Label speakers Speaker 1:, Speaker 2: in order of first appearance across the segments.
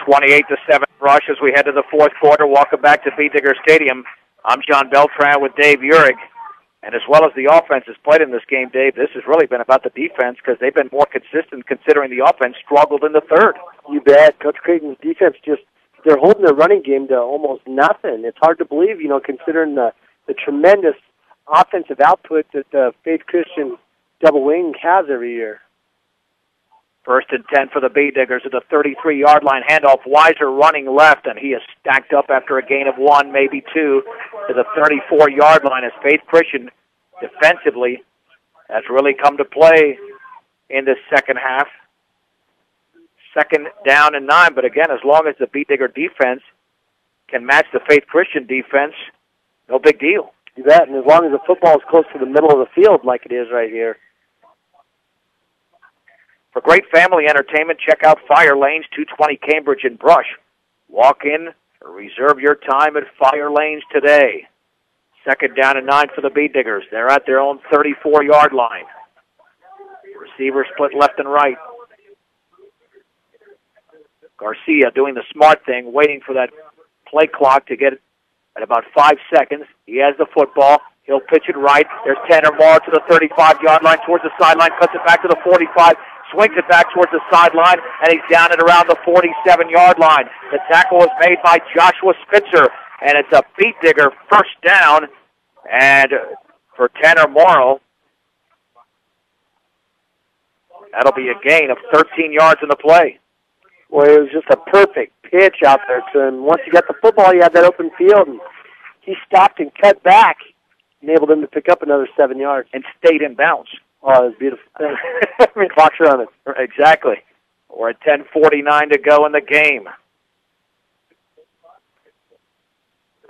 Speaker 1: 28-7 Rush as we head to the fourth quarter. Welcome back to B. Digger Stadium. I'm John Beltran with Dave Urick. And as well as the offense has played in this game, Dave, this has really been about the defense because they've been more consistent considering the offense struggled in the third.
Speaker 2: You bet. Coach Creighton's defense they're holding their running game to almost nothing. It's hard to believe, considering the tremendous offensive output that Faith Christian double wing has every year.
Speaker 1: 1st and 10 for the B Diggers at the 33-yard line. Handoff, Weiser running left, and he is stacked up after a gain of 1, maybe 2, to the 34-yard line as Faith Christian defensively has really come to play in this second half. 2nd down and 9, but again, as long as the B Digger defense can match the Faith Christian defense, no big deal.
Speaker 2: You bet, and as long as the football is close to the middle of the field like it is right here.
Speaker 1: For great family entertainment, check out Fire Lanes, 220 Cambridge and Brush. Walk in or reserve your time at Fire Lanes today. 2nd down and 9 for the B Diggers. They're at their own 34-yard line. Receivers split left and right. Garcia doing the smart thing, waiting for that play clock to get at about 5 seconds. He has the football. He'll pitch it right. There's Tanner Morrow to the 35-yard line, towards the sideline, cuts it back to the 45, swings it back towards the sideline, and he's down at around the 47-yard line. The tackle was made by Joshua Spitzer, and it's a B Digger first down. And for Tanner Morrow, that'll be a gain of 13 yards in the play.
Speaker 2: Well, it was just a perfect pitch out there to him. Once he got the football, he had that open field, and he stopped and cut back, enabled him to pick up another 7 yards.
Speaker 1: And stayed in bounds.
Speaker 2: Oh, it was beautiful. I mean, clock's running.
Speaker 1: Exactly. We're at 10:49 to go in the game.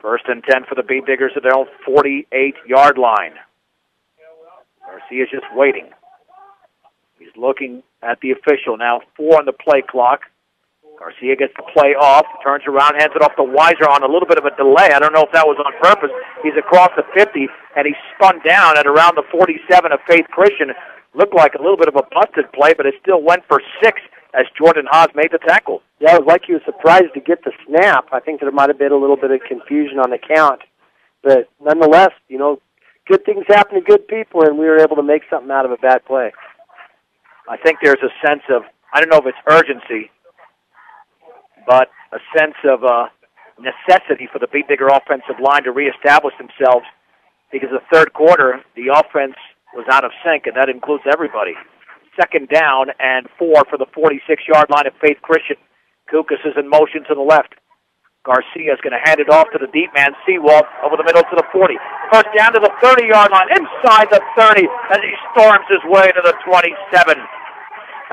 Speaker 1: 1st and 10 for the B Diggers at their own 48-yard line. Garcia's just waiting. He's looking at the official now. 4 on the play clock. Garcia gets the play off, turns around, hands it off to Weiser on a little bit of a delay. I don't know if that was on purpose. He's across the 50, and he spun down at around the 47 of Faith Christian. Looked like a little bit of a busted play, but it still went for 6 as Jordan Haas made the tackle.
Speaker 2: Yeah, it was like he was surprised to get the snap. I think there might have been a little bit of confusion on the count. But nonetheless, good things happen to good people, and we were able to make something out of a bad play.
Speaker 1: I think there's a sense of, I don't know if it's urgency, but a sense of necessity for the B Digger offensive line to reestablish themselves because the third quarter, the offense was out of sync, and that includes everybody. 2nd down and 4 for the 46-yard line of Faith Christian. Kukas is in motion to the left. Garcia is going to hand it off to the deep man, Seawald, over the middle to the 40. First down to the 30-yard line, inside the 30, as he storms his way to the 27.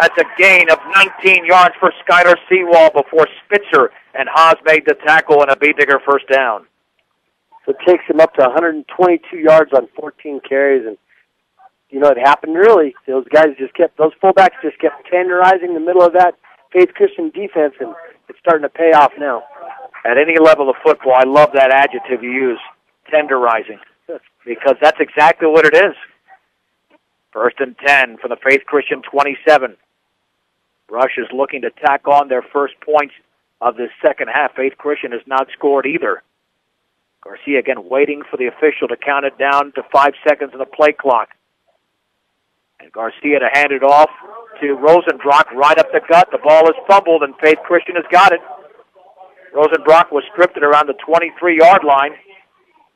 Speaker 1: That's a gain of 19 yards for Skyler Seawald before Spitzer and Haas made the tackle and a B Digger first down.
Speaker 2: So it takes him up to 122 yards on 14 carries, and it happened early. Those fullbacks just kept tenderizing the middle of that Faith Christian defense, and it's starting to pay off now.
Speaker 1: At any level of football, I love that adjective you use, tenderizing, because that's exactly what it is. 1st and 10 for the Faith Christian 27. Rush is looking to tack on their first points of this second half. Faith Christian has not scored either. Garcia again waiting for the official to count it down to 5 seconds on the play clock. And Garcia to hand it off to Rosenbrock right up the gut. The ball is fumbled, and Faith Christian has got it. Rosenbrock was stripped at around the 23-yard line,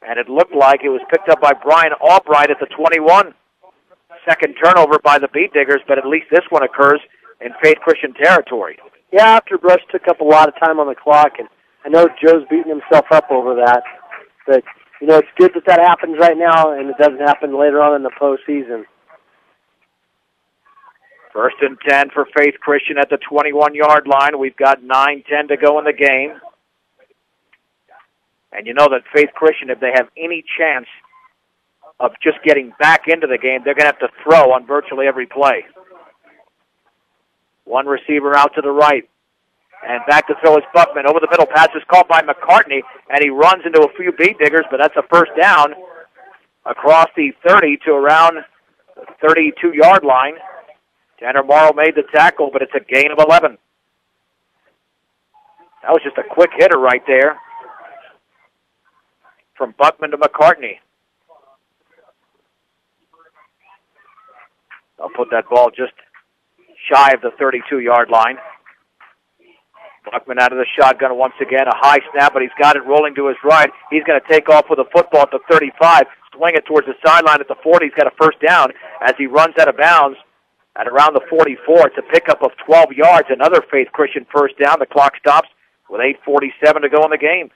Speaker 1: and it looked like it was picked up by Brian Albright at the 21. Second turnover by the B Diggers, but at least this one occurs in Faith Christian territory.
Speaker 2: Yeah, after Brush took up a lot of time on the clock, and I know Joe's beating himself up over that, but, it's good that happens right now, and it doesn't happen later on in the postseason.
Speaker 1: 1st and 10 for Faith Christian at the 21-yard line. We've got 9:10 to go in the game. And that Faith Christian, if they have any chance of just getting back into the game, they're going to have to throw on virtually every play. One receiver out to the right. And back to throw is Buckman. Over the middle, pass is caught by McCartney, and he runs into a few B Diggers, but that's a first down across the 30 to around the 32-yard line. Tanner Morrow made the tackle, but it's a gain of 11. That was just a quick hitter right there from Buckman to McCartney. I'll put that ball just shy of the 32-yard line. Buckman out of the shotgun once again. A high snap, but he's got it rolling to his right. He's going to take off with the football at the 35, swing it towards the sideline at the 40. He's got a first down as he runs out of bounds at around the 44. It's a pickup of 12 yards. Another Faith Christian first down. The clock stops with 8:47 to go in the game.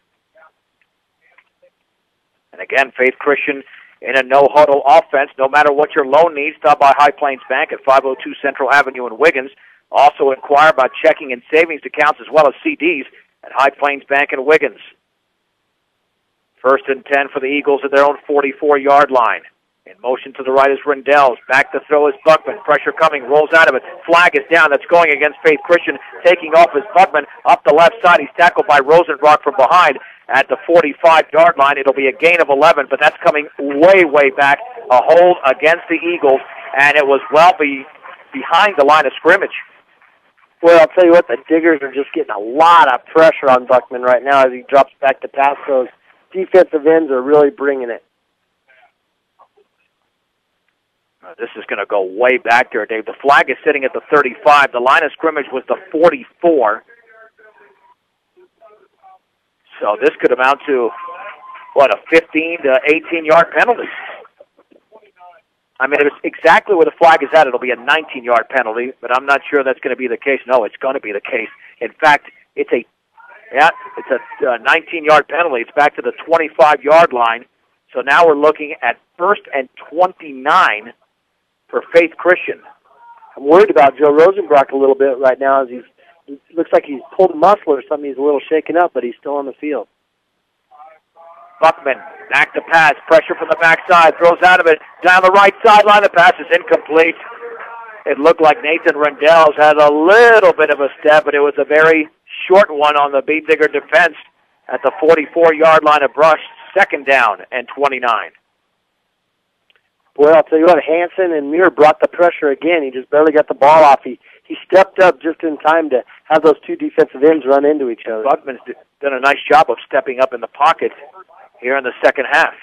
Speaker 1: And again, Faith Christian in a no-huddle offense. No matter what your loan needs, stop by High Plains Bank at 502 Central Avenue in Wiggins. Also inquire about checking and savings accounts as well as CDs at High Plains Bank in Wiggins. 1st and 10 for the Eagles at their own 44-yard line. In motion to the right is Rendells. Back to throw is Buckman. Pressure coming. Rolls out of it. Flag is down. That's going against Faith Christian. Taking off is Buckman. Up the left side. He's tackled by Rosenbrock from behind at the 45-yard line. It'll be a gain of 11, but that's coming way, way back. A hold against the Eagles, and it was well behind the line of scrimmage.
Speaker 2: Well, I'll tell you what, the Diggers are just getting a lot of pressure on Buckman right now as he drops back to pass. Those defensive ends are really bringing it.
Speaker 1: This is going to go way back there, Dave. The flag is sitting at the 35. The line of scrimmage was the 44. So this could amount to, a 15 to 18-yard penalty. I mean, if it's exactly where the flag is at, it'll be a 19-yard penalty, but I'm not sure that's going to be the case. No, it's going to be the case. In fact, it's a 19-yard penalty. It's back to the 25-yard line. So now we're looking at 1st and 29 for Faith Christian.
Speaker 2: I'm worried about Joe Rosenbrock a little bit right now as it looks like he's pulled a muscle or something. He's a little shaken up, but he's still on the field.
Speaker 1: Buckman, back to pass, pressure from the backside, throws out of it, down the right sideline, the pass is incomplete. It looked like Nathan Rendells had a little bit of a step, but it was a very short one on the Beat Digger defense at the 44-yard line of Brush, 2nd down and 29.
Speaker 2: Boy, I'll tell you what, Hansen and Muir brought the pressure again. He just barely got the ball off. He stepped up just in time to have those two defensive ends run into each other.
Speaker 1: Buckman's done a nice job of stepping up in the pocket here in the second half.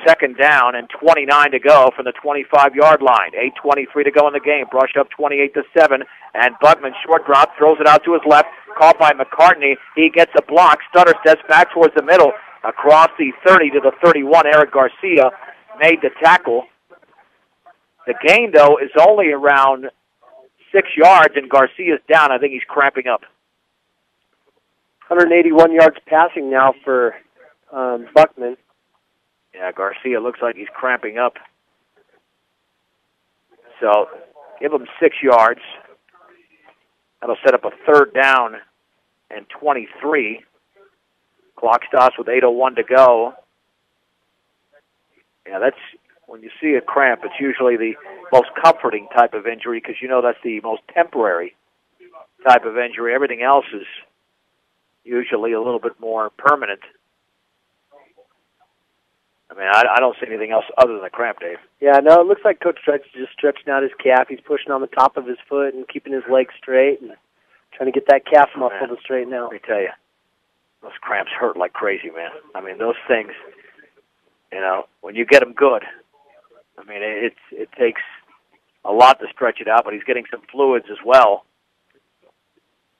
Speaker 1: 2nd down and 29 to go from the 25-yard line. 8:23 to go in the game. Brush up 28-7, and Buckman short drop, throws it out to his left, caught by McCartney. He gets a block. Stutter steps back towards the middle, across the 30 to the 31. Eric Garcia made the tackle. The gain, though, is only around 6 yards, and Garcia's down. I think he's cramping up.
Speaker 2: 181 yards passing now for Buckman.
Speaker 1: Yeah, Garcia looks like he's cramping up. So give him 6 yards. That'll set up a 3rd down and 23. Clock stops with 8:01 to go. Yeah, that's when you see a cramp, it's usually the most comforting type of injury because you know that's the most temporary type of injury. Everything else is usually a little bit more permanent. I mean, I don't see anything else other than a cramp, Dave.
Speaker 2: Yeah, no, it looks like Coach Stretch is just stretching out his calf. He's pushing on the top of his foot and keeping his legs straight and trying to get that calf muscle to straighten out.
Speaker 1: Let me tell you, those cramps hurt like crazy, man. I mean, those things, when you get them good, I mean, it takes a lot to stretch it out, but he's getting some fluids as well.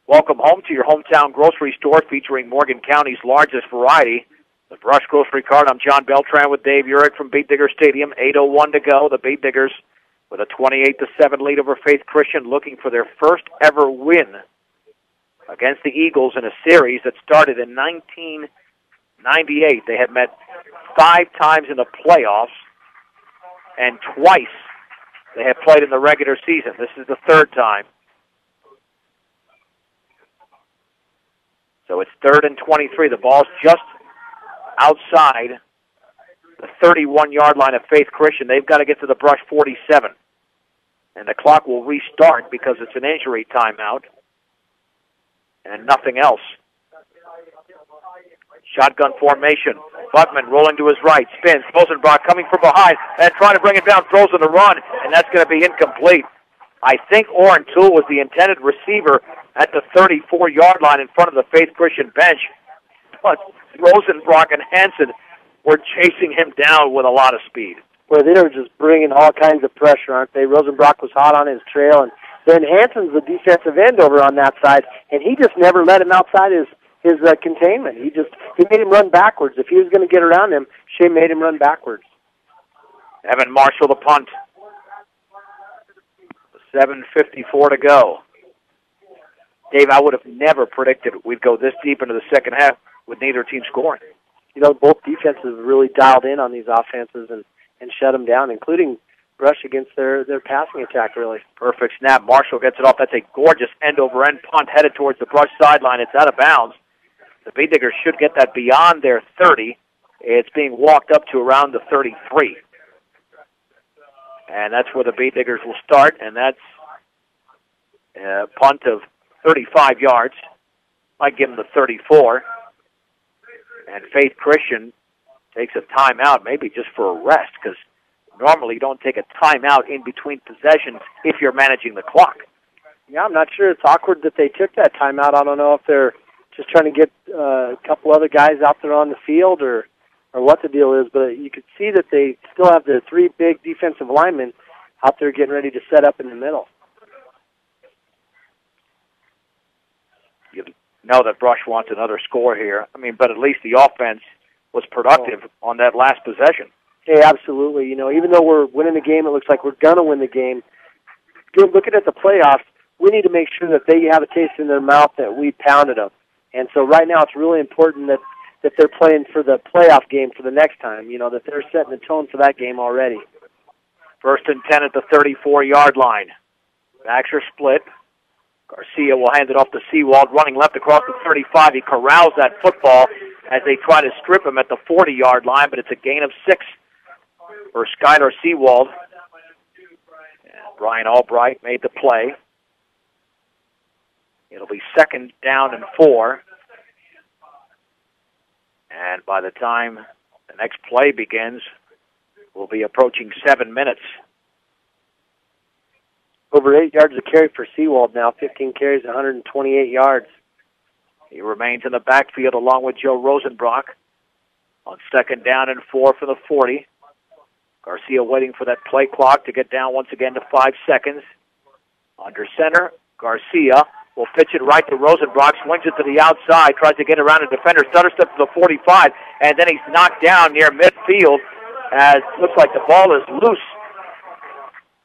Speaker 1: Welcome home to your hometown grocery store featuring Morgan County's largest variety. The Brush Grocery Cart. I'm John Beltran with Dave Urich from Beat Digger Stadium. 8:01 to go. The Beat Diggers with a 28-7 lead over Faith Christian, looking for their first ever win against the Eagles in a series that started in 1998. They had met 5 times in the playoffs, and twice they have played in the regular season. This is the 3rd time. So it's 3rd and 23. The ball's just outside the 31-yard line of Faith Christian. They've got to get to the Brush 47. And the clock will restart because it's an injury timeout and nothing else. Shotgun formation. Buckman rolling to his right. Spins. Rosenbrock coming from behind and trying to bring it down. Throws on the run, and that's going to be incomplete. I think Orrin Toole was the intended receiver at the 34-yard line in front of the Faith Christian bench. But Rosenbrock and Hansen were chasing him down with a lot of speed.
Speaker 2: Well, they were just bringing all kinds of pressure, aren't they? Rosenbrock was hot on his trail, and then Hansen's the defensive end over on that side, and he just never let him outside his containment. He made him run backwards. If he was going to get around him, Shea made him run backwards.
Speaker 1: Evan Marshall the punt. 7:54 to go. Dave, I would have never predicted we'd go this deep into the second half with neither team scoring.
Speaker 2: You know, both defenses really dialed in on these offenses and shut them down, including Brush against their passing attack, really.
Speaker 1: Perfect snap. Marshall gets it off. That's a gorgeous end-over-end punt headed towards the Brush sideline. It's out of bounds. The Beet Diggers should get that beyond their 30. It's being walked up to around the 33. And that's where the Beet Diggers will start, and that's a punt of 35 yards. Might give them the 34. And Faith Christian takes a timeout, maybe just for a rest, because normally you don't take a timeout in between possessions if you're managing the clock.
Speaker 2: Yeah, I'm not sure. It's awkward that they took that timeout. I don't know if they're just trying to get a couple other guys out there on the field or what the deal is, but you could see that they still have their three big defensive linemen out there getting ready to set up in the middle.
Speaker 1: You know that Brush wants another score here. I mean, but at least the offense was productive on that last possession.
Speaker 2: Hey, absolutely. You know, even though we're winning the game, it looks like we're going to win the game. Looking at the playoffs, we need to make sure that they have a taste in their mouth that we pounded them. And so right now it's really important that they're playing for the playoff game for the next time, you know, that they're setting the tone for that game already.
Speaker 1: 1st and 10 at the 34-yard line. Backs are split. Garcia will hand it off to Seawald, running left across the 35. He corrals that football as they try to strip him at the 40-yard line, but it's a gain of 6 for Skylar Seawald. And Brian Albright made the play. It'll be 2nd down and 4. And by the time the next play begins, we'll be approaching 7 minutes.
Speaker 2: Over 8 yards of carry for Seawald now, 15 carries, 128 yards.
Speaker 1: He remains in the backfield along with Joe Rosenbrock on 2nd down and 4 for the 40. Garcia waiting for that play clock to get down once again to 5 seconds. Under center, Garcia will pitch it right to Rosenbrock, swings it to the outside, tries to get around a defender, stutter step to the 45, and then he's knocked down near midfield as looks like the ball is loose.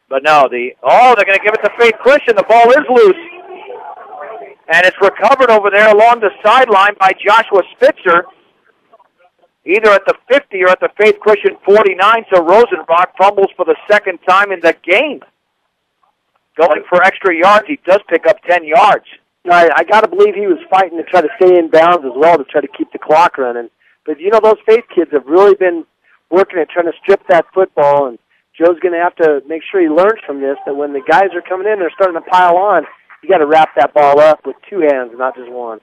Speaker 1: But no, they're going to give it to Faith Christian. The ball is loose. And it's recovered over there along the sideline by Joshua Spitzer, either at the 50 or at the Faith Christian 49, so Rosenbrock fumbles for the 2nd time in the game. Going for extra yards, he does pick up 10 yards.
Speaker 2: I got to believe he was fighting to try to stay in bounds as well to try to keep the clock running. But, you know, those Faith kids have really been working at trying to strip that football, and Joe's going to have to make sure he learns from this, that when the guys are coming in, they're starting to pile on, you got to wrap that ball up with 2 hands, not just one.